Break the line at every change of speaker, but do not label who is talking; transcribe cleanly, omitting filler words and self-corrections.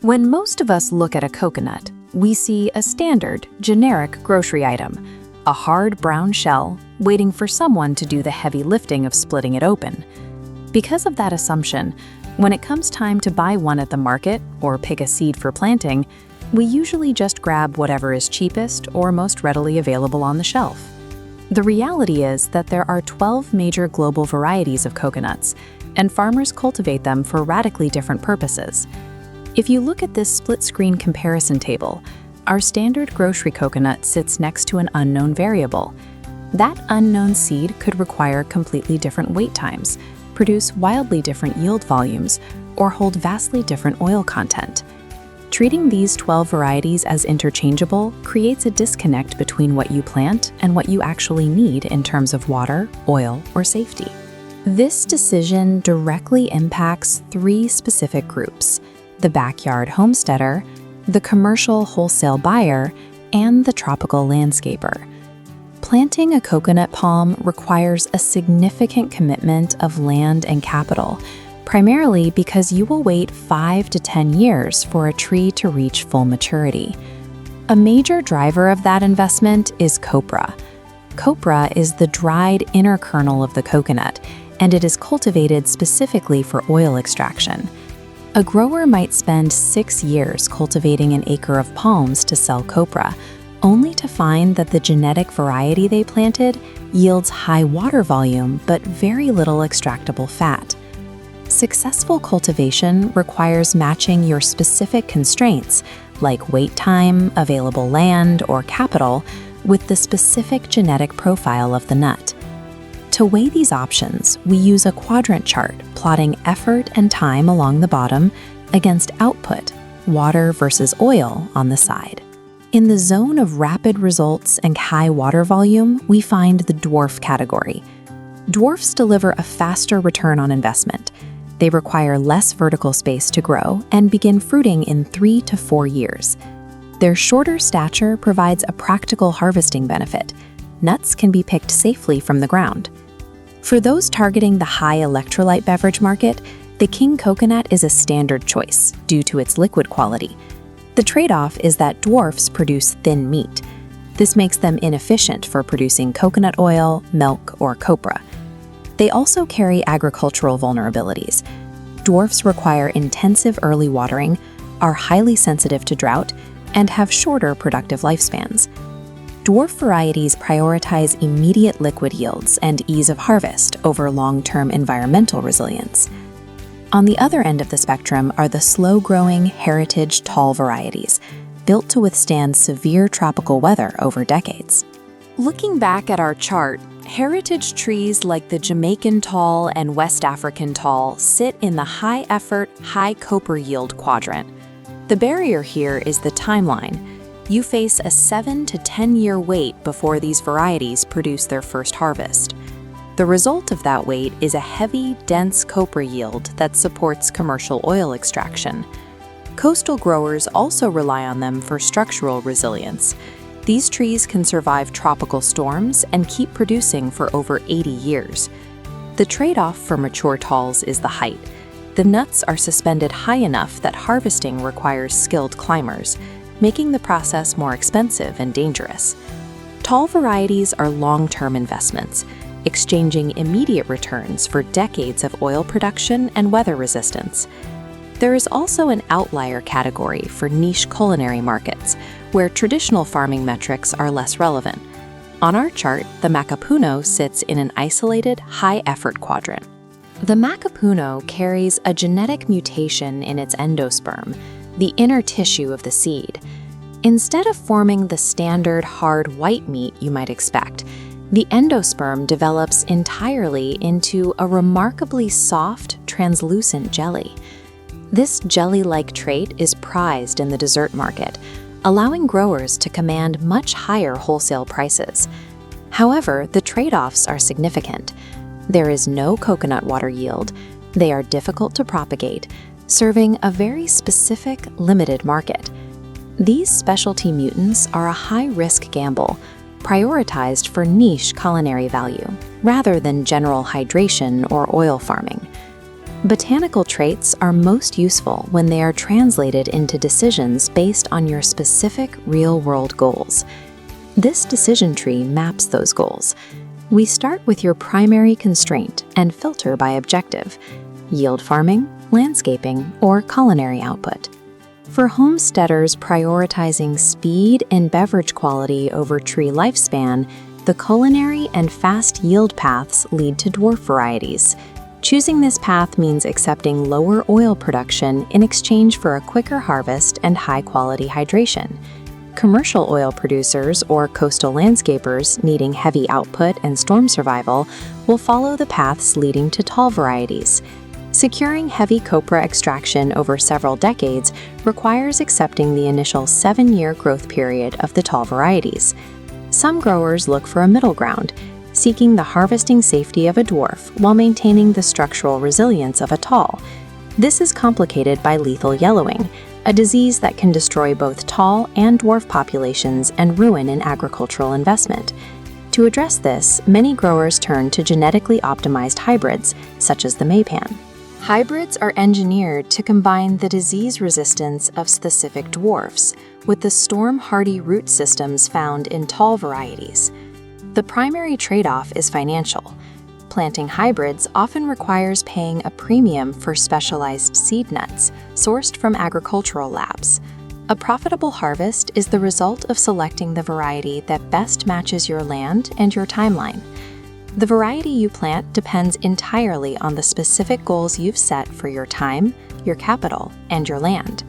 When most of us look at a coconut, we see a standard, generic grocery item, a hard brown shell waiting for someone to do the heavy lifting of splitting it open. Because of that assumption, when it comes time to buy one at the market or pick a seed for planting, we usually just grab whatever is cheapest or most readily available on the shelf. The reality is that there are 12 major global varieties of coconuts, and farmers cultivate them for radically different purposes. If you look at this split-screen comparison table, our standard grocery coconut sits next to an unknown variable. That unknown seed could require completely different wait times, produce wildly different yield volumes, or hold vastly different oil content. Treating these 12 varieties as interchangeable creates a disconnect between what you plant and what you actually need in terms of water, oil, or safety. This decision directly impacts three specific groups: the backyard homesteader, the commercial wholesale buyer, and the tropical landscaper. Planting a coconut palm requires a significant commitment of land and capital, primarily because you will wait 5 to 10 years for a tree to reach full maturity. A major driver of that investment is copra. Copra is the dried inner kernel of the coconut, and it is cultivated specifically for oil extraction. A grower might spend 6 years cultivating an acre of palms to sell copra, only to find that the genetic variety they planted yields high water volume but very little extractable fat. Successful cultivation requires matching your specific constraints, like wait time, available land, or capital, with the specific genetic profile of the nut. To weigh these options, we use a quadrant chart plotting effort and time along the bottom against output, water versus oil, on the side. In the zone of rapid results and high water volume, we find the dwarf category. Dwarfs deliver a faster return on investment. They require less vertical space to grow and begin fruiting in 3 to 4 years. Their shorter stature provides a practical harvesting benefit. Nuts can be picked safely from the ground. For those targeting the high electrolyte beverage market, the king coconut is a standard choice due to its liquid quality. The trade-off is that dwarfs produce thin meat. This makes them inefficient for producing coconut oil, milk, or copra. They also carry agricultural vulnerabilities. Dwarfs require intensive early watering, are highly sensitive to drought, and have shorter productive lifespans. Dwarf varieties prioritize immediate liquid yields and ease of harvest over long-term environmental resilience. On the other end of the spectrum are the slow-growing heritage tall varieties, built to withstand severe tropical weather over decades. Looking back at our chart, heritage trees like the Jamaican tall and West African tall sit in the high-effort, high-copra yield quadrant. The barrier here is the timeline. You face a 7 to 10-year wait before these varieties produce their first harvest. The result of that wait is a heavy, dense copra yield that supports commercial oil extraction. Coastal growers also rely on them for structural resilience. These trees can survive tropical storms and keep producing for over 80 years. The trade-off for mature talls is the height. The nuts are suspended high enough that harvesting requires skilled climbers, making the process more expensive and dangerous. Tall varieties are long-term investments, exchanging immediate returns for decades of oil production and weather resistance. There is also an outlier category for niche culinary markets, where traditional farming metrics are less relevant. On our chart, the Macapuno sits in an isolated, high-effort quadrant. The Macapuno carries a genetic mutation in its endosperm, the inner tissue of the seed. Instead of forming the standard hard white meat you might expect, the endosperm develops entirely into a remarkably soft, translucent jelly. This jelly-like trait is prized in the dessert market, allowing growers to command much higher wholesale prices. However, the trade-offs are significant. There is no coconut water yield, they are difficult to propagate, serving a very specific, limited market. These specialty mutants are a high-risk gamble, prioritized for niche culinary value, rather than general hydration or oil farming. Botanical traits are most useful when they are translated into decisions based on your specific real-world goals. This decision tree maps those goals. We start with your primary constraint and filter by objective: yield farming, landscaping, or culinary output. For homesteaders prioritizing speed and beverage quality over tree lifespan, the culinary and fast yield paths lead to dwarf varieties. Choosing this path means accepting lower oil production in exchange for a quicker harvest and high-quality hydration. Commercial oil producers or coastal landscapers needing heavy output and storm survival will follow the paths leading to tall varieties. Securing heavy copra extraction over several decades requires accepting the initial 7-year growth period of the tall varieties. Some growers look for a middle ground, seeking the harvesting safety of a dwarf while maintaining the structural resilience of a tall. This is complicated by lethal yellowing, a disease that can destroy both tall and dwarf populations and ruin an agricultural investment. To address this, many growers turn to genetically optimized hybrids, such as the Maypan. Hybrids are engineered to combine the disease resistance of specific dwarfs with the storm-hardy root systems found in tall varieties. The primary trade-off is financial. Planting hybrids often requires paying a premium for specialized seed nuts sourced from agricultural labs. A profitable harvest is the result of selecting the variety that best matches your land and your timeline. The variety you plant depends entirely on the specific goals you've set for your time, your capital, and your land.